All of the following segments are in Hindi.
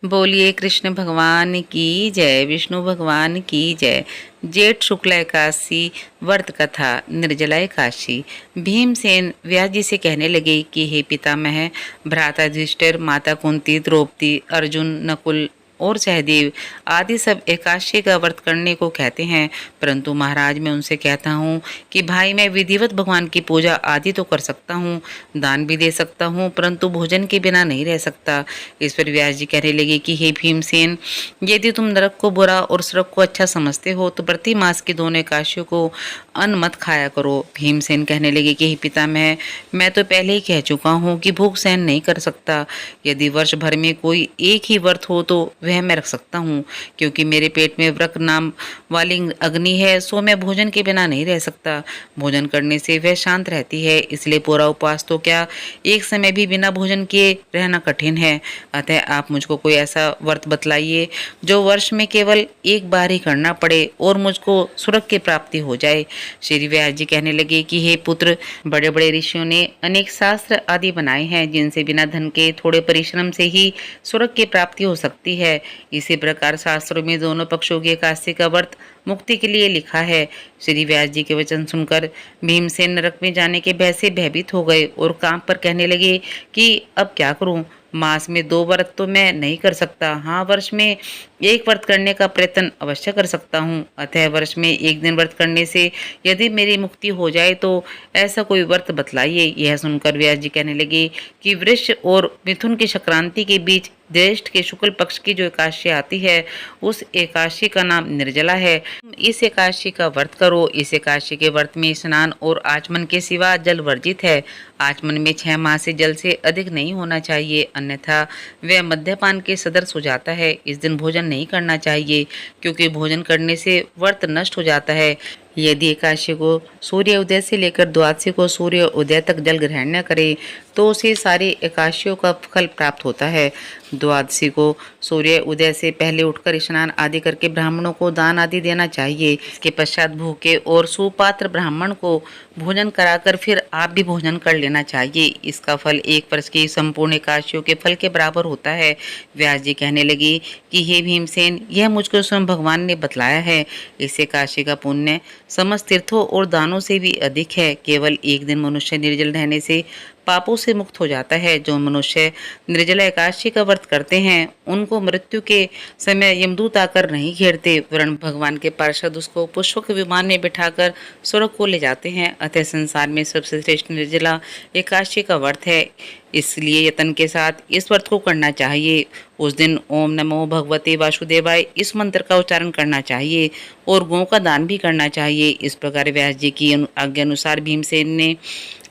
बोलिए कृष्ण भगवान की जय, विष्णु भगवान की जय। जेठ शुक्ल एकादशी व्रत कथा निर्जला एकादशी। भीमसेन व्यास जी से कहने लगे कि हे पितामह, भ्राता युधिष्ठिर, माता कुंती, द्रौपदी, अर्जुन, नकुल और सहदेव आदि सब एकादशी का व्रत करने को कहते हैं, परंतु महाराज मैं उनसे कहता हूँ कि भाई मैं विधिवत भगवान की पूजा आदि तो कर सकता हूँ, दान भी दे सकता हूँ, परंतु भोजन के बिना नहीं रह सकता। इस पर व्यास जी कहने लगे कि हे भीमसेन, यदि तुम नरक को बुरा और स्वर्ग को अच्छा समझते हो तो प्रति मास की दोनों एकादशियों को अन्न मत खाया करो। भीमसेन कहने लगे कि हे पितामह, मैं तो पहले ही कह चुका हूँ कि भूख सहन नहीं कर सकता। यदि वर्ष भर में कोई एक ही व्रत हो तो वह मैं रख सकता हूँ, क्योंकि मेरे पेट में व्रत नाम वाली अग्नि है, सो मैं भोजन के बिना नहीं रह सकता। भोजन करने से वह शांत रहती है, इसलिए पूरा उपवास तो क्या, एक समय भी बिना भोजन किए रहना कठिन है। अतः आप मुझको कोई ऐसा व्रत बतलाइए जो वर्ष में केवल एक बार ही करना पड़े और मुझको स्वर्ग की प्राप्ति हो जाए। श्री व्यास जी कहने लगे कि हे पुत्र, बड़े बड़े ऋषियों ने अनेक शास्त्र आदि बनाए हैं जिनसे बिना धन के थोड़े परिश्रम से ही स्वर्ग की प्राप्ति हो सकती है। इसी प्रकार शास्त्रों में दोनों पक्षों की एकादशी का व्रत मुक्ति के लिए लिखा है। श्री व्यास जी के वचन सुनकर भीमसेन नरक में जाने के भय से भयभीत हो गए और कांप पर कहने लगे कि अब क्या करूं, मास में 2 व्रत तो मैं नहीं कर सकता, हाँ वर्ष में एक व्रत करने का प्रयत्न अवश्य कर सकता हूँ। अतः वर्ष में एक दिन व्रत करने से यदि मेरी मुक्ति हो जाए तो ऐसा कोई व्रत बतलाइए। यह सुनकर व्यास जी कहने लगे कि वृष और मिथुन की संक्रांति के बीच ज्येष्ठ के शुक्ल पक्ष की जो एकादशी आती है, उस एकादशी का नाम निर्जला है। इस एकादशी का व्रत करो। इस एकादशी के व्रत में स्नान और आचमन के सिवा जल वर्जित है। आचमन में 6 माह से जल से अधिक नहीं होना चाहिए, अन्यथा वह मद्यपान के सदृश हो जाता है। इस दिन भोजन नहीं करना चाहिए, क्योंकि भोजन करने से व्रत नष्ट हो जाता है। यदि एकादशी को सूर्य उदय से लेकर द्वादशी को सूर्य उदय तक जल ग्रहण न करे तो उसे सारी एकादशियों का फल प्राप्त होता है। द्वादशी को सूर्य उदय से पहले उठकर स्नान आदि करके ब्राह्मणों को दान आदि देना चाहिए। इसके पश्चात भूखे और सुपात्र ब्राह्मण को भोजन कराकर फिर आप भी भोजन कर लेना चाहिए। इसका फल 1 वर्ष की संपूर्ण एकादशियों के फल के बराबर होता है। व्यास जी कहने लगे कि हे भीमसेन, यह मुझको स्वयं भगवान ने बतलाया है। इस एकादशी का पुण्य समस्त तीर्थों और दानों से भी अधिक है। केवल एक दिन मनुष्य निर्जल रहने से पापों से मुक्त हो जाता है। जो मनुष्य निर्जला एकादशी का व्रत करते हैं उनको मृत्यु के समय यमदूत आकर नहीं घेरते, वरन भगवान के पार्षद उसको पुष्पक विमान में बिठाकर स्वर्ग को ले जाते हैं। अतः संसार में सबसे श्रेष्ठ निर्जला एकादशी का व्रत है, इसलिए यत्न के साथ इस व्रत को करना चाहिए। उस दिन ओम नमो भगवते वासुदेवाय इस मंत्र का उच्चारण करना चाहिए और गौ का दान भी करना चाहिए। इस प्रकार व्यास जी की आज्ञा अनुसार भीमसेन ने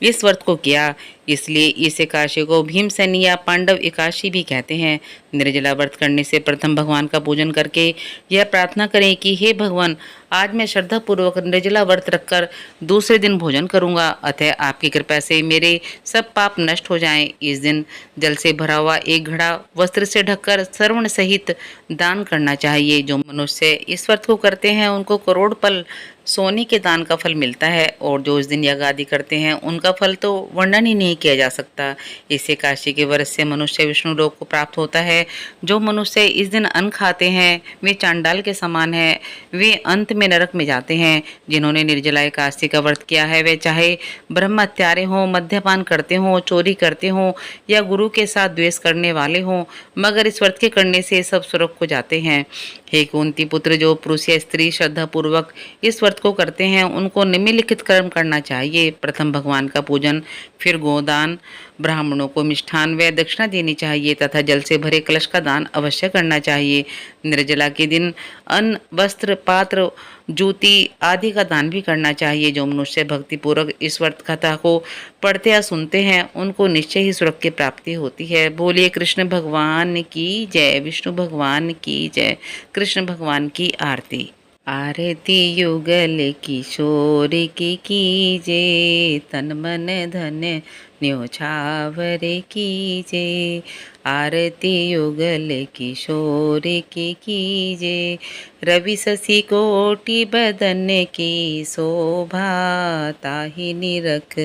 इस व्रत को किया, इसलिए इस एकादशी को भीमसेन या पांडव एकादशी भी कहते हैं। निर्जला व्रत करने से प्रथम भगवान का पूजन करके यह प्रार्थना करें कि हे भगवान, आज मैं श्रद्धा पूर्वक निर्जला व्रत रखकर दूसरे दिन भोजन करूंगा, अतः आपकी कृपा से मेरे सब पाप नष्ट हो जाएं। इस दिन जल से भरा हुआ एक घड़ा वस्त्र से ढककर श्रवण सहित दान करना चाहिए। जो मनुष्य इस व्रत को करते हैं उनको करोड़ पल सोने के दान का फल मिलता है, और जो इस दिन यज्ञ आदि करते हैं उनका फल तो वर्णन ही नहीं किया जा सकता। इस एकादशी के व्रत से मनुष्य विष्णु लोक को प्राप्त होता है। जो मनुष्य इस दिन अन्न खाते हैं वे चांडाल के समान है, वे अंत में नरक में जाते हैं। जिन्होंने निर्जला एकादशी का व्रत किया है वे चाहे ब्रह्म हत्यारे हों, मद्यपान करते हों, चोरी करते हों या गुरु के साथ द्वेष करने वाले हों, मगर इस व्रत के करने से सब स्वर्ग को जाते हैं। हे कुंती पुत्र, जो पुरुष या स्त्री श्रद्धा पूर्वक इस व्रत को करते हैं उनको निम्नलिखित कर्म करना चाहिए। प्रथम भगवान का पूजन, फिर गोदान, ब्राह्मणों को मिष्ठान व दक्षिणा देनी चाहिए तथा जल से भरे कलश का दान अवश्य करना चाहिए। निर्जला के दिन अन्न, वस्त्र, पात्र, जूती आदि का दान भी करना चाहिए। जो मनुष्य भक्ति पूर्वक इस व्रत कथा को पढ़ते या सुनते हैं उनको निश्चय ही स्वर्ग की प्राप्ति होती है। बोलिए कृष्ण भगवान की जय, विष्णु भगवान की जय, कृष्ण भगवान की आरती। आरती युगल किशोर की कीजे, तन मन धन न्योछावर कीजे। आरती युगल किशोर की कीजे, रवि शशि कोटि बदन की शोभा। ताहि निरख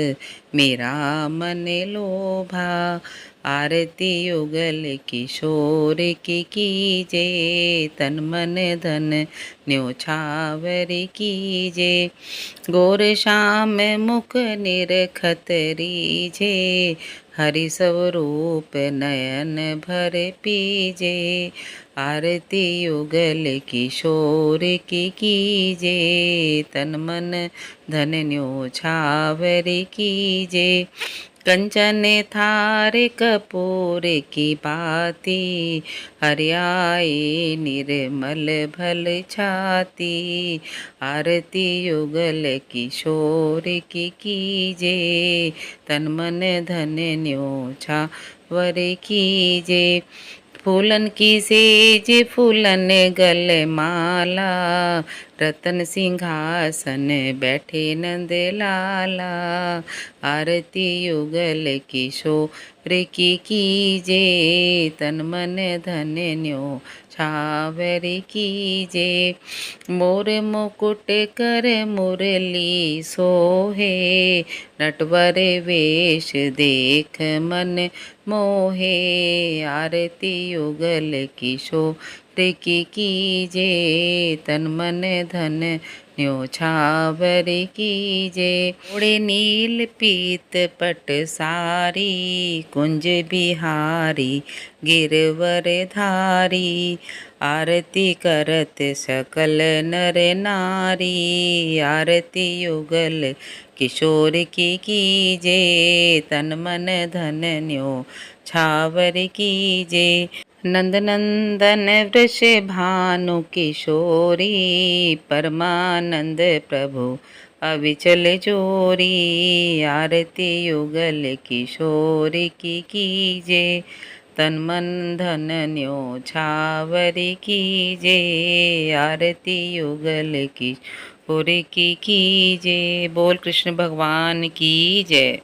मेरा मन लोभा। आरती युगल किशोर की कीजे, तन मन धन न्योछावर कीजे। गोर श्याम मुख निरखत रीझे, हरि स्वरूप नयन भर पीजे। आरती युगल किशोर की कीजे, तन मन धन न्योछावर कीजे। कंचन थार कपूर की पाती, हरियाए निर्मल भल छाती। आरती युगल किशोर की कीजे, तन मन धन न्योछावर कीजे। फूलन की सेज फूलन गल माला, रतन सिंहासन बैठे नंद लाला। आरती युगल किशोर की कीजे, तन मन धन न्योछावर कीजे। मोर मुकुट कर मुरली सोहे, नटवर वेश देख मन मोहे। आरती युगल किशोर की कीजे, तन मन धन न्योछावर कीजे। ओढ़े नील पीत पट सारी, कुंज बिहारी गिरवर धारी। आरती करत सकल नर नारी, आरती युगल किशोर की कीजे, तन मन धन न्योछावर कीजे। नंदनंदन वृष भानु किशोरी, परमानंद प्रभु अविचल जोरी। आरती युगल किशोर की कीजे, तन मन धन न्योछावर कीजे। आरती युगल किशोर की कीजे। बोल कृष्ण भगवान की जय।